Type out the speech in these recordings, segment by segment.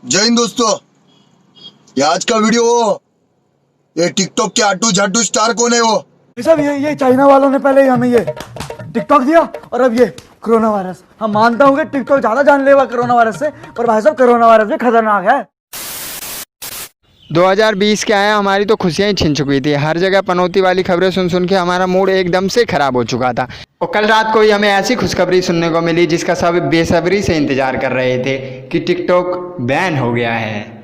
जय हिंद दोस्तों। ये आज का वीडियो ये टिकटॉक के आटू झाटू स्टार कौन है वो? सब ये चाइना वालों ने पहले हमें ये टिकटॉक दिया और अब ये कोरोना वायरस। हम मानता हूँ कि टिकटॉक ज्यादा जानलेवा कोरोना वायरस से, पर भाई साहब कोरोना वायरस भी खतरनाक है। 2020 के आया हमारी तो खुशियां ही छिन चुकी थी। हर जगह पनौती वाली खबरें सुन सुन के हमारा मूड एकदम से खराब हो चुका था। और कल रात को ही हमें ऐसी खुशखबरी सुनने को मिली जिसका सब बेसब्री से इंतजार कर रहे थे कि टिकटॉक बैन हो गया है।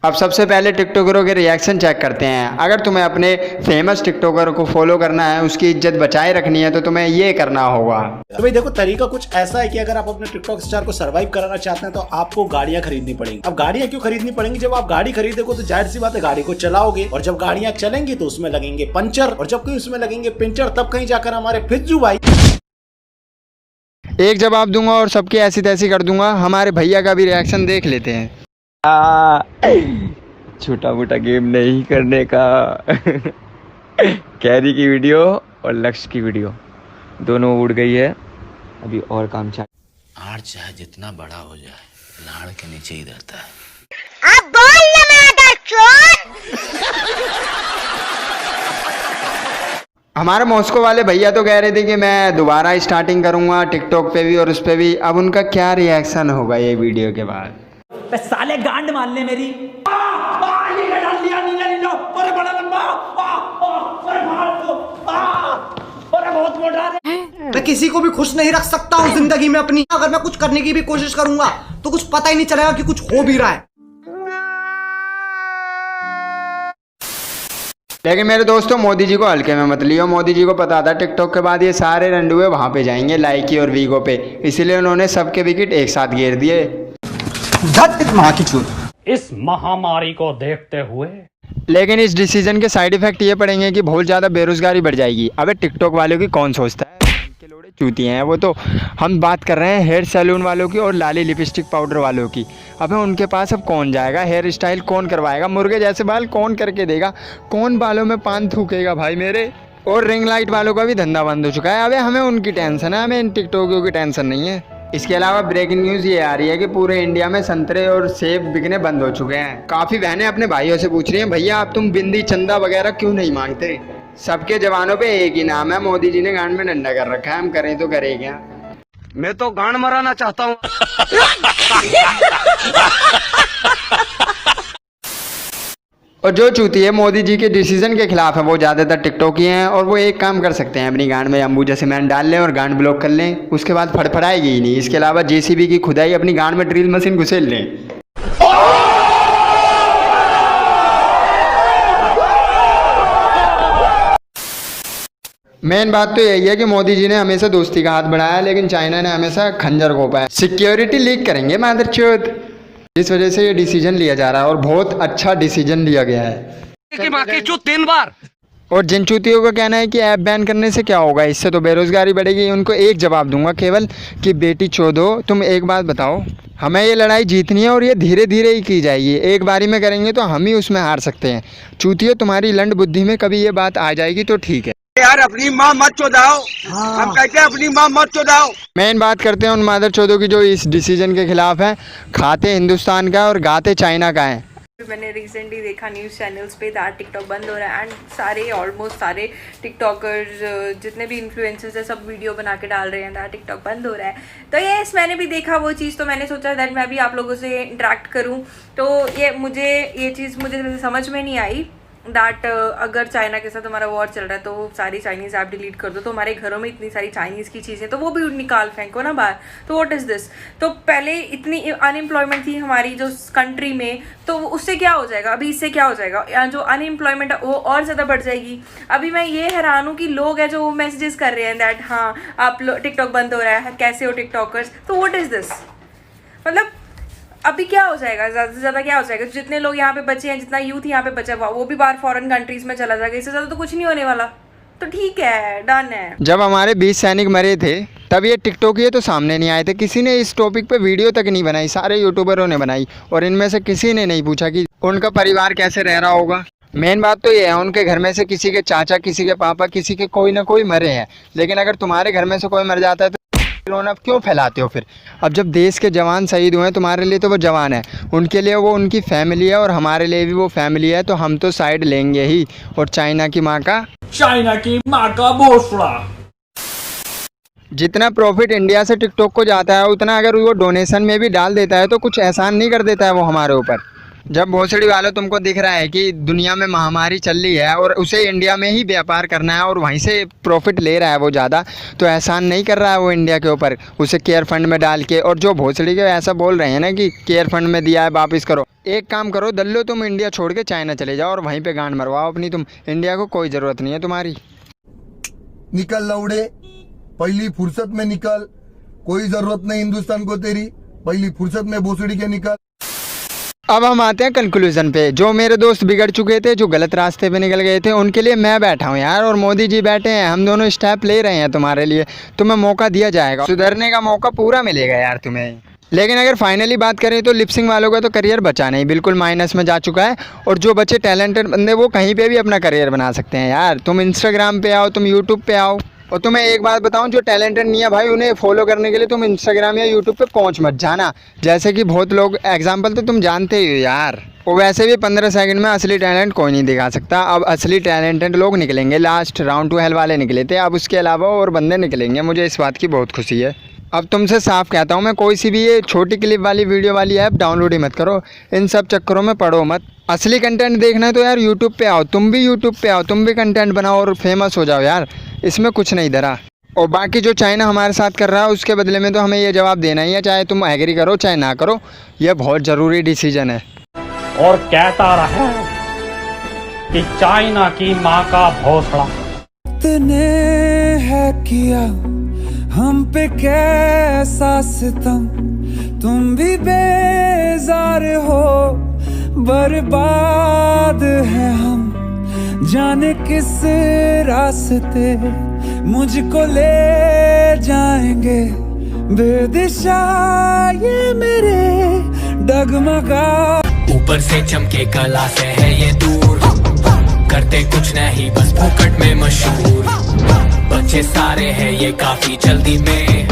अब सबसे पहले टिकटॉकरों के रिएक्शन चेक करते हैं। अगर तुम्हें अपने फेमस टिकटॉकर को फॉलो करना है, उसकी इज्जत बचाए रखनी है, तो तुम्हें ये करना होगा। तो भाई देखो, तरीका कुछ ऐसा है कि अगर आप अपने टिकटॉक स्टार को सरवाइव कराना चाहते हैं तो आपको गाड़ियां खरीदनी पड़ेंगी। अब गाड़ियां क्यों खरीदनी पड़ेंगी? जब आप गाड़ी खरीदोगे तो जाहिर सी बात है गाड़ी को चलाओगे, और जब गाड़ियां चलेंगी तो उसमें लगेंगे पंचर, और जब कहीं उसमें लगेंगे पंचर तब कहीं जाकर हमारे फिज्जू भाई एक जवाब दूंगा और सबकी ऐसी तैसी कर दूंगा। हमारे भैया का भी रिएक्शन देख लेते हैं। छोटा मोटा गेम नहीं करने का। कैरी की वीडियो और लक्ष्य की वीडियो दोनों उड़ गई है। अभी और काम चाहिए। आड़ चाहे जितना बड़ा हो जाए, लाड़ के नीचे ही रहता है। अब बोल ना मादर चोद। हमारे मॉस्को वाले भैया तो कह रहे थे कि मैं दोबारा स्टार्टिंग करूंगा टिकटॉक पे भी और उस पे भी। अब उनका क्या रिएक्शन होगा ये वीडियो के बाद? साले गांड मान ले मेरी। मैं किसी को भी खुश नहीं रख सकता हूँ जिंदगी में अपनी। अगर मैं कुछ करने की भी कोशिश करूंगा तो कुछ पता ही नहीं चलेगा कि कुछ हो भी रहा है। लेकिन मेरे दोस्तों, मोदी जी को हल्के में मत लियो। मोदी जी को पता था टिकटॉक के बाद ये सारे रंडुए वहां पे जाएंगे, लाइकी और वीगो पे, इसीलिए उन्होंने सबके विकेट एक साथ घेर दिए। इस महामारी को देखते हुए लेकिन इस डिसीजन के साइड इफेक्ट ये पड़ेंगे कि बहुत ज़्यादा बेरोजगारी बढ़ जाएगी। अबे टिकटॉक वालों की कौन सोचता है? इनके लोड़े चूती हैं वो तो। हम बात कर रहे हैं हेयर सैलून वालों की और लाली लिपस्टिक पाउडर वालों की। अबे उनके पास अब कौन जाएगा? हेयर स्टाइल कौन करवाएगा? मुर्गे जैसे बाल कौन करके देगा? कौन बालों में पान थूकेगा भाई मेरे? और रिंग लाइट वालों का भी धंधा बंद हो चुका है। अबे हमें उनकी टेंशन है, हमें इन टिकटॉकियों की टेंशन नहीं है। इसके अलावा ब्रेकिंग न्यूज़ ये आ रही है कि पूरे इंडिया में संतरे और सेब बिकने बंद हो चुके हैं। काफ़ी बहनें अपने भाइयों से पूछ रही हैं, भैया आप तुम बिंदी चंदा वगैरह क्यों नहीं मांगते? सबके जवानों पे एक ही नाम है, मोदी जी ने गांड में डंडा कर रखा है। हम करें तो करें क्या? मैं तो गांड मराना चाहता हूँ। और जो चूती है मोदी जी के डिसीजन के खिलाफ है वो ज़्यादातर टिकटॉकी हैं। और वो एक काम कर सकते हैं, अपनी गांड में अंबुजा सीमेंट डाल लें और गांड ब्लॉक कर लें, उसके बाद फड़फड़ाएगी ही नहीं। इसके अलावा जेसीबी की खुदाई अपनी गांड में ड्रिल मशीन घुसेल लें। मेन बात तो यही है कि मोदी जी ने हमेशा दोस्ती का हाथ बढ़ाया, लेकिन चाइना ने हमेशा खंजर घोंपा है। सिक्योरिटी लीक करेंगे मादरचोद। इस वजह से ये डिसीजन लिया जा रहा है और बहुत अच्छा डिसीजन लिया गया है। 3 बार। और जिन चूतियों का कहना है कि ऐप बैन करने से क्या होगा, इससे तो बेरोजगारी बढ़ेगी, उनको एक जवाब दूंगा केवल कि बेटी चोदो। तुम एक बात बताओ, हमें ये लड़ाई जीतनी है और ये धीरे धीरे ही की जाएगी। एक बारी में करेंगे तो हम ही उसमें हार सकते हैं। चूतियों, तुम्हारी लंड बुद्धि में कभी ये बात आ जाएगी तो ठीक है। यार अपनी माँ मत चोदाओ। हम कहते हैं अपनी माँ मत चोदाओ। मेन बात करते हैं उन मादर चौधों की जो इस डिसीजन के खिलाफ हैं। खाते हिंदुस्तान का और गाते चाइना का है। मैंने रिसेंटली देखा न्यूज़ चैनल्स पे दैट टिकटॉक बंद हो रहा है, एंड सारे ऑलमोस्ट सारे टिकटॉकर्स जितने भी इन्फ्लुएंसर्स है सब वीडियो बना के डाल रहे हैं दैट टिकटॉक बंद हो रहा है। तो यस, मैंने भी देखा वो चीज़, तो मैंने सोचा दैट मैं भी आप लोगों से इंटरेक्ट करूँ। तो ये चीज़ मुझे समझ में नहीं आई दैट अगर चाइना के साथ हमारा वॉर चल रहा है तो सारी चाइनीज़ ऐप डिलीट कर दो, तो हमारे घरों में इतनी सारी चाइनीज़ की चीज़ें तो वो भी निकाल फेंको ना बाहर। तो व्हाट इज़ दिस? तो पहले इतनी अनएम्प्लॉयमेंट थी हमारी जो कंट्री में, तो उससे क्या हो जाएगा? अभी इससे क्या हो जाएगा? जो अनएम्प्लॉयमेंट है वो और ज़्यादा बढ़ जाएगी। अभी मैं ये हैरान हूँ कि लोग हैं जो मैसेजेस कर रहे हैं दैट हाँ आप टिकटॉक बंद हो रहा है, कैसे हो टिकटॉकर्स? तो व्हाट इज़ दिस? मतलब अभी क्या हो जाएगा? ज़्यादा से ज़्यादा क्या हो जाएगा? जितने लोग यहाँ पे बचे हैं, जितना यूथ यहाँ पे बचा हुआ, वो भी बाहर फॉरेन कंट्रीज में चला जाएगा। इससे ज़्यादा तो कुछ नहीं होने वाला। तो ठीक है, डन है। जब हमारे 20 सैनिक मरे थे तब ये टिकटॉक ये तो सामने नहीं आए थे, किसी ने इस टॉपिक पे वीडियो तक नहीं बनाई, सारे यूट्यूबरों ने बनाई और इनमें से किसी ने नहीं पूछा कि उनका परिवार कैसे रह रहा होगा। मेन बात तो ये है, उनके घर में से किसी के चाचा, किसी के पापा, किसी के कोई ना कोई मरे हैं। लेकिन अगर तुम्हारे घर में से कोई मर जाता है तो रोना क्यों फैलाते हो फिर? अब जब देश के जवान शहीद हुए हैं, तुम्हारे लिए तो वो जवान है, उनके लिए वो उनकी फैमिली है और हमारे लिए भी वो फैमिली है, तो हम तो साइड लेंगे ही। और चाइना की माँ का भोसड़ा। जितना प्रॉफिट इंडिया से टिकटॉक को जाता है उतना अगर वो डोनेशन में भी डाल देता है तो कुछ एहसान नहीं कर देता है वो हमारे ऊपर। जब भोसड़ी वालों तुमको दिख रहा है कि दुनिया में महामारी चल रही है और उसे इंडिया में ही व्यापार करना है और वहीं से प्रॉफिट ले रहा है वो ज़्यादा, तो एहसान नहीं कर रहा है वो इंडिया के ऊपर उसे केयर फंड में डाल के। और जो भोसड़ी के ऐसा बोल रहे हैं ना कि केयर फंड में दिया है वापस करो, एक काम करो दल्लो, तुम इंडिया छोड़ के चाइना चले जाओ और वहीं पर गांड मरवाओ अपनी। तुम इंडिया को कोई ज़रूरत नहीं है तुम्हारी। निकल लौड़े, पहली फुर्सत में निकल, कोई जरूरत नहीं हिंदुस्तान को तेरी, पहली फुर्सत में भोसड़ी के निकल। अब हम आते हैं कंक्लूजन पे। जो मेरे दोस्त बिगड़ चुके थे, जो गलत रास्ते पे निकल गए थे, उनके लिए मैं बैठा हूँ यार, और मोदी जी बैठे हैं, हम दोनों स्टेप ले रहे हैं तुम्हारे लिए। तुम्हें मौका दिया जाएगा, सुधरने का मौका पूरा मिलेगा यार तुम्हें। लेकिन अगर फाइनली बात करें तो लिपसिंग वालों का तो करियर बचा नहीं, बिल्कुल माइनस में जा चुका है। और जो बच्चे टैलेंटेड बंदे वो कहीं पे भी अपना करियर बना सकते हैं यार। तुम इंस्टाग्राम पे आओ, तुम यूट्यूब पे आओ। और तुम्हें एक बात बताऊं, जो टैलेंटेड नहीं है भाई, उन्हें फॉलो करने के लिए तुम इंस्टाग्राम या यूट्यूब पे पहुंच मत जाना। जैसे कि बहुत लोग, एग्जांपल तो तुम जानते ही हो यार। और वैसे भी 15 सेकंड में असली टैलेंट कोई नहीं दिखा सकता। अब असली टैलेंटेड लोग निकलेंगे, लास्ट राउंड टू हेल वाले निकले थे, अब उसके अलावा और बंदे निकलेंगे। मुझे इस बात की बहुत खुशी है। अब तुमसे साफ कहता हूँ मैं, कोई सी भी ये छोटी क्लिप वाली वीडियो वाली ऐप डाउनलोड ही मत करो, इन सब चक्करों में पड़ो मत। असली कंटेंट देखना है तो यार यूट्यूब पे आओ, तुम भी यूट्यूब पे आओ, तुम भी कंटेंट बनाओ और फेमस हो जाओ यार, इसमें कुछ नहीं धरा। और बाकी जो चाइना हमारे साथ कर रहा है उसके बदले में तो हमें ये जवाब देना ही है, चाहे तुम एग्री करो चाहे ना करो, यह बहुत ज़रूरी डिसीजन है। और कहता रहा कि चाइना की माँ का भोसड़ा। तूने है किया हम पे कैसा सितम, तुम भी बेजार हो, बर्बाद है हम, जाने किस रास्ते मुझको ले जाएंगे, बेदिशा ये मेरे डगमगा। ऊपर से चमके कला से है ये दूर, करते कुछ नहीं बस फोकट में मशहूर, बच्चे सारे हैं ये काफी जल्दी में,